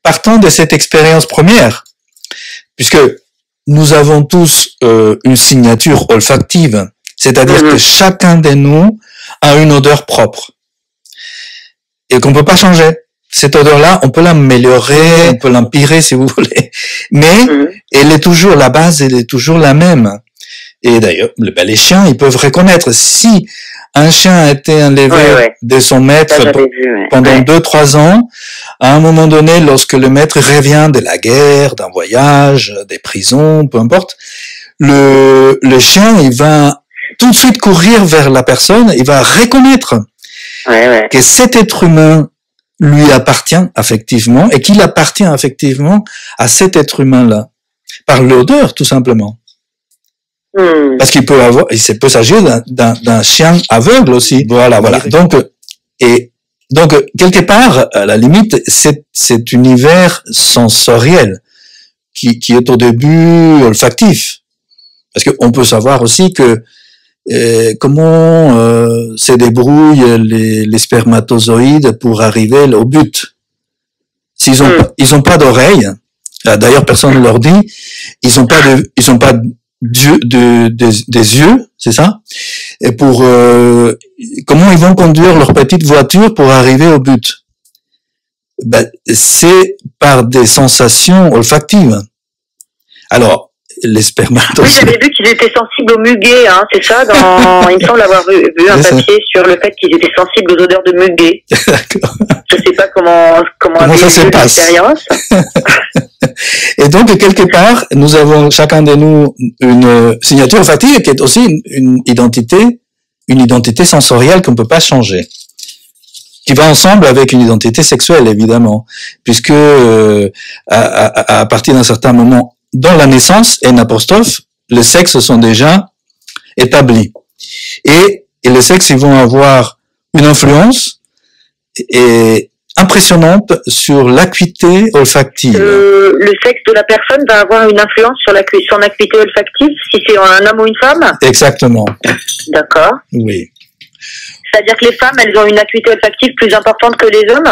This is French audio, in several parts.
partant de cette expérience première, puisque nous avons tous une signature olfactive, c'est-à-dire que chacun de nous a une odeur propre et qu'on peut pas changer. Cette odeur-là, on peut l'améliorer, on peut l'empirer si vous voulez, mais elle est toujours, la base, elle est toujours la même. Et d'ailleurs, les chiens, ils peuvent reconnaître. Si un chien a été enlevé de son maître pendant 2-3 ans, à un moment donné, lorsque le maître revient de la guerre, d'un voyage, des prisons, peu importe, le chien, il va tout de suite courir vers la personne, il va reconnaître que cet être humain lui appartient affectivement et qu'il appartient affectivement à cet être humain-là, par l'odeur, tout simplement. Parce qu'il peut avoir, il peut s'agir d'un chien aveugle aussi. Voilà. Donc, quelque part, à la limite, cet univers sensoriel qui est au début olfactif. Parce qu'on peut savoir aussi que comment se débrouillent les spermatozoïdes pour arriver au but. Ils ont pas d'oreilles. D'ailleurs, personne ne leur dit. Ils ont pas des yeux, c'est ça? Et comment ils vont conduire leur petite voiture pour arriver au but? C'est par des sensations olfactives. Alors, les spermatozoïdes. Oui, j'avais vu qu'ils étaient sensibles au muguet, hein, c'est ça? Il me semble avoir vu un papier sur le fait qu'ils étaient sensibles aux odeurs de muguet. D'accord. Je sais pas comment ça se passe. L'expérience. Et donc, quelque part, nous avons chacun de nous une signature olfactive qui est aussi une identité sensorielle qu'on ne peut pas changer. Qui va ensemble avec une identité sexuelle, évidemment. Puisque, à partir d'un certain moment, dans la naissance, N', les sexes sont déjà établis. Et les sexes, ils vont avoir une influence impressionnante sur l'acuité olfactive. Le sexe de la personne va avoir une influence sur son acuité olfactive, si c'est un homme ou une femme? Exactement. D'accord. Oui. C'est-à-dire que les femmes, elles ont une acuité olfactive plus importante que les hommes?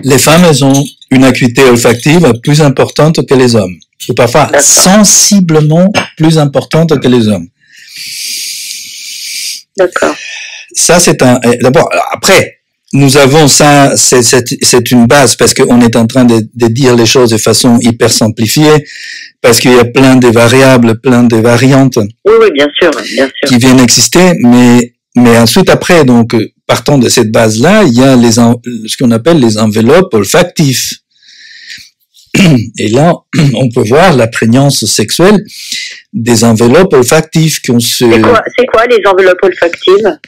Les femmes, elles ont une acuité olfactive plus importante que les hommes. Ou parfois sensiblement plus importante que les hommes. D'accord. Ça, d'abord, après, nous avons ça, c'est une base parce qu'on est en train de dire les choses de façon hyper simplifiée, parce qu'il y a plein de variables, plein de variantes. Oui, bien sûr. Qui viennent exister, mais ensuite après, donc, partant de cette base-là, il y a ce qu'on appelle les enveloppes olfactives. Et là, on peut voir la prégnance sexuelle des enveloppes olfactives C'est quoi les enveloppes olfactives?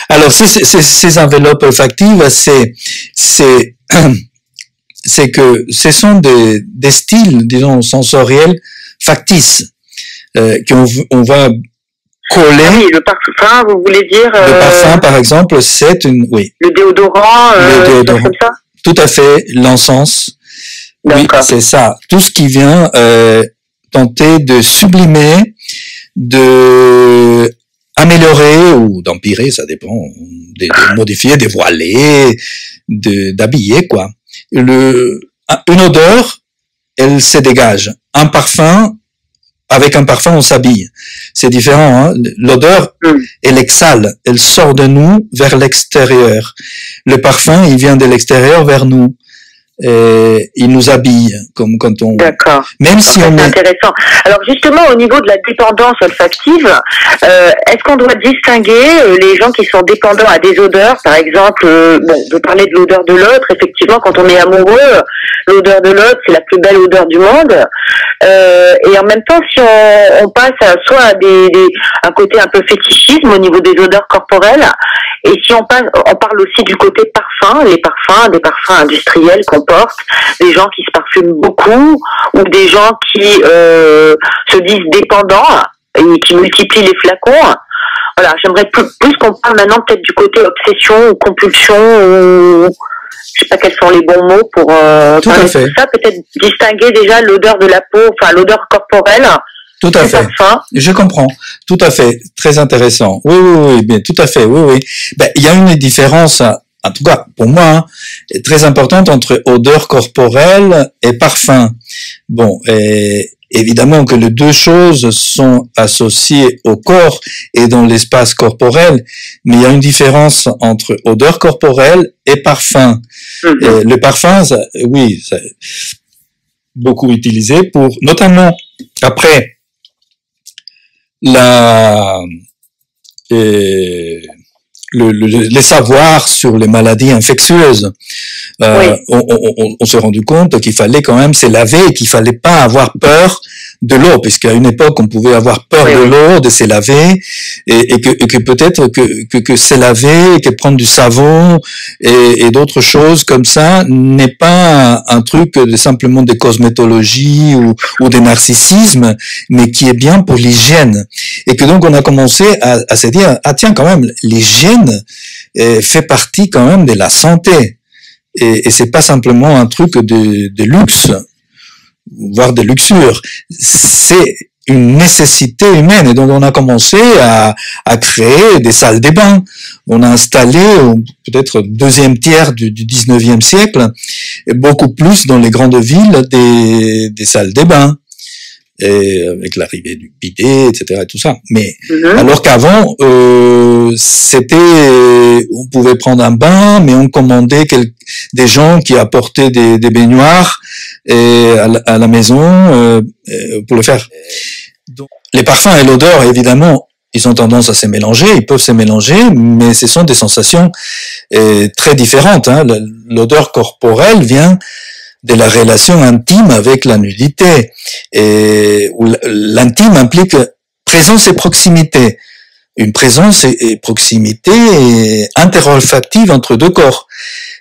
Alors, ces enveloppes olfactives, c'est que ce sont des styles, disons, sensoriels factices, qu'on va coller. Ah oui, le parfum, vous voulez dire? Le parfum, par exemple, oui. Le déodorant, comme ça? Tout à fait, l'encens. Oui, c'est ça. Tout ce qui vient tenter de sublimer, de améliorer ou d'empirer, ça dépend, de modifier, de voiler, d'habiller, quoi. Une odeur, elle se dégage. Avec un parfum, on s'habille. C'est différent, hein. L'odeur, elle exhale, elle sort de nous vers l'extérieur. Le parfum, il vient de l'extérieur vers nous. Il nous habille, comme quand on... D'accord. Même si on est... intéressant. Alors justement, au niveau de la dépendance olfactive, est-ce qu'on doit distinguer les gens qui sont dépendants à des odeurs? Par exemple, de parler de l'odeur de l'autre, effectivement, quand on est amoureux, l'odeur de l'autre, c'est la plus belle odeur du monde. Et en même temps, si on passe soit à un côté un peu fétichisme au niveau des odeurs corporelles, et si on parle aussi du côté parfum, des parfums industriels qu'on porte, des gens qui se parfument beaucoup, ou des gens qui se disent dépendants et qui multiplient les flacons. Voilà, j'aimerais plus qu'on parle maintenant peut-être du côté obsession ou compulsion, ou je sais pas quels sont les bons mots pour tout à fait. Ça, peut-être distinguer déjà l'odeur de la peau, enfin l'odeur corporelle. Tout à fait. Je comprends. Tout à fait. Très intéressant. Oui, bien, tout à fait. Oui. Il y a une différence en tout cas pour moi, hein, est très importante entre odeur corporelle et parfum. Bon, et évidemment que les deux choses sont associées au corps et dans l'espace corporel, mais il y a une différence entre odeur corporelle et parfum. Et le parfum, ça, oui, c'est beaucoup utilisé pour, notamment après les savoirs sur les maladies infectieuses. On s'est rendu compte qu'il fallait quand même se laver et qu'il fallait pas avoir peur de l'eau, puisqu'à une époque on pouvait avoir peur de l'eau, de se laver, et que peut-être que se laver, que prendre du savon et d'autres choses comme ça n'est pas un truc de simplement de cosmétologie ou de narcissisme, mais qui est bien pour l'hygiène. Et que donc on a commencé à se dire, ah tiens, quand même, l'hygiène fait partie quand même de la santé. Et c'est pas simplement un truc de luxe, voire de luxure. C'est une nécessité humaine. Et donc, on a commencé à créer des salles de bain. On a installé, peut-être deuxième tiers du 19e siècle, et beaucoup plus dans les grandes villes, des salles de bain. Et avec l'arrivée du bidet, etc., et tout ça. Mais alors qu'avant, c'était, on pouvait prendre un bain, mais on commandait des gens qui apportaient des baignoires à la maison pour le faire. Donc, les parfums et l'odeur, évidemment, ils ont tendance à se mélanger, ils peuvent se mélanger, mais ce sont des sensations très différentes. Hein. L'odeur corporelle vient de la relation intime avec la nudité, et où l'intime implique présence et proximité. Une présence et proximité interolfactive entre deux corps.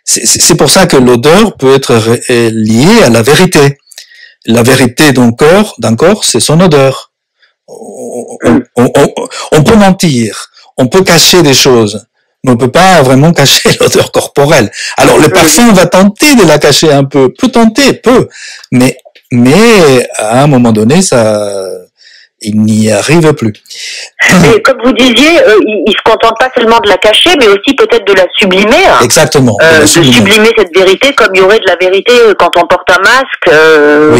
C'est pour ça que l'odeur peut être liée à la vérité. La vérité d'un corps, c'est son odeur. On peut mentir, on peut cacher des choses, mais on peut pas vraiment cacher l'odeur corporelle. Alors le parfum va tenter de la cacher un peu, mais à un moment donné, il n'y arrive plus. Et comme vous disiez, il se contente pas seulement de la cacher, mais aussi peut-être de la sublimer. Exactement. De sublimer cette vérité, comme il y aurait de la vérité quand on porte un masque,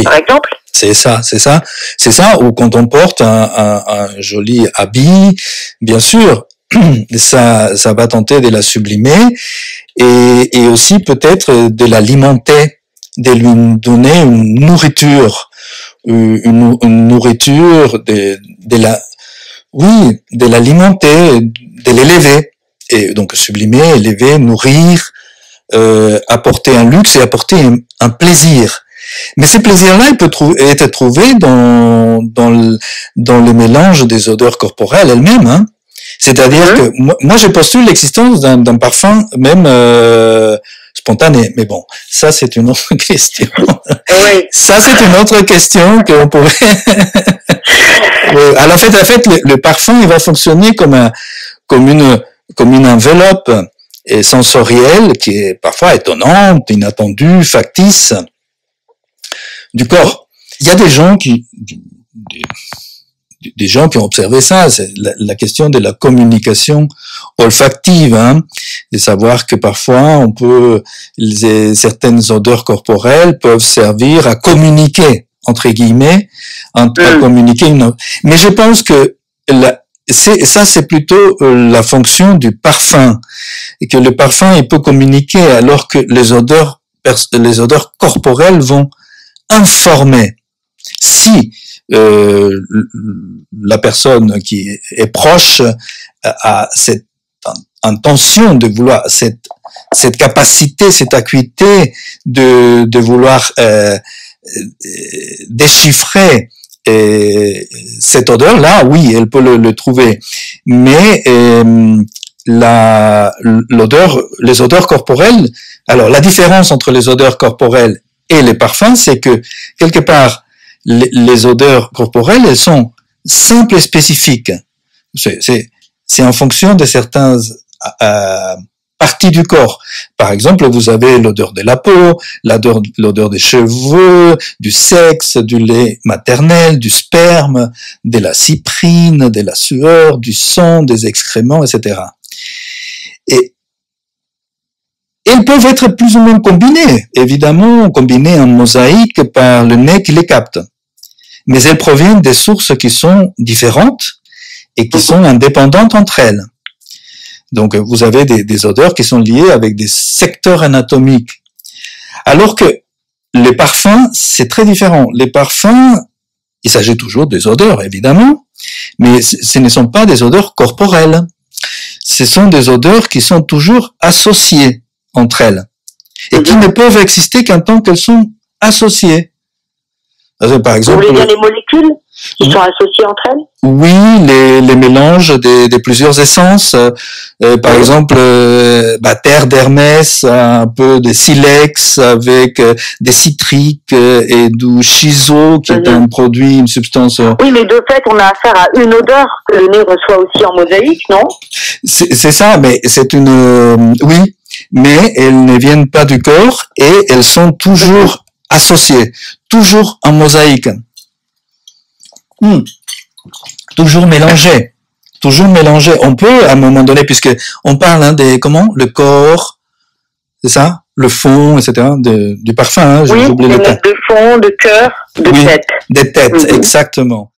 par exemple. C'est ça, ou quand on porte un joli habit, bien sûr, ça va tenter de la sublimer, et aussi peut-être de l'alimenter, de lui donner une nourriture, de l'alimenter, de l'élever, et donc sublimer, élever, nourrir, apporter un luxe et apporter un plaisir. Mais ces plaisirs-là, il peut être trouvé dans le mélange des odeurs corporelles elles-mêmes, hein. C'est-à-dire que moi je postule l'existence d'un parfum même spontané, mais bon, ça c'est une autre question. Ça c'est une autre question qu'on pourrait. Alors en fait, le parfum il va fonctionner comme une enveloppe sensorielle qui est parfois étonnante, inattendue, factice du corps. Il y a des gens qui ont observé ça, c'est la question de la communication olfactive, hein, de savoir que parfois certaines odeurs corporelles peuvent servir à communiquer, entre guillemets, à communiquer mais je pense que c'est plutôt la fonction du parfum, et que le parfum il peut communiquer alors que les odeurs corporelles vont informer. Si la personne qui est proche a cette intention de vouloir cette capacité, cette acuité de vouloir déchiffrer cette odeur-là, oui, elle peut le trouver. Mais les odeurs corporelles, alors la différence entre les odeurs corporelles et les parfums, c'est que quelque part les odeurs corporelles, elles sont simples et spécifiques. C'est en fonction de certaines parties du corps. Par exemple, vous avez l'odeur de la peau, l'odeur des cheveux, du sexe, du lait maternel, du sperme, de la cyprine, de la sueur, du sang, des excréments, etc. Et Ils peuvent être plus ou moins combinés, évidemment combinés en mosaïque par le nez qui les capte. Mais elles proviennent des sources qui sont différentes et qui sont indépendantes entre elles. Donc vous avez des odeurs qui sont liées avec des secteurs anatomiques. Alors que les parfums, c'est très différent. Les parfums, il s'agit toujours des odeurs, évidemment, mais ce ne sont pas des odeurs corporelles. Ce sont des odeurs qui sont toujours associées entre elles et qui ne peuvent exister qu'en tant qu'elles sont associées. Par exemple, vous voulez dire les molécules qui sont associées entre elles? Oui, les mélanges de plusieurs essences. Par exemple, terre d'Hermès, un peu de silex avec des citriques et du shiso qui est un produit, une substance. Oui, mais de fait, on a affaire à une odeur que le nez reçoit aussi en mosaïque, non? C'est ça, mais c'est une oui, mais elles ne viennent pas du corps et elles sont toujours associées, toujours en mosaïque. Toujours mélangées. On peut, à un moment donné, puisque on parle le corps, c'est ça, le fond, etc., du parfum. Oui, des notes de fond, de cœur, de tête. Des têtes, exactement.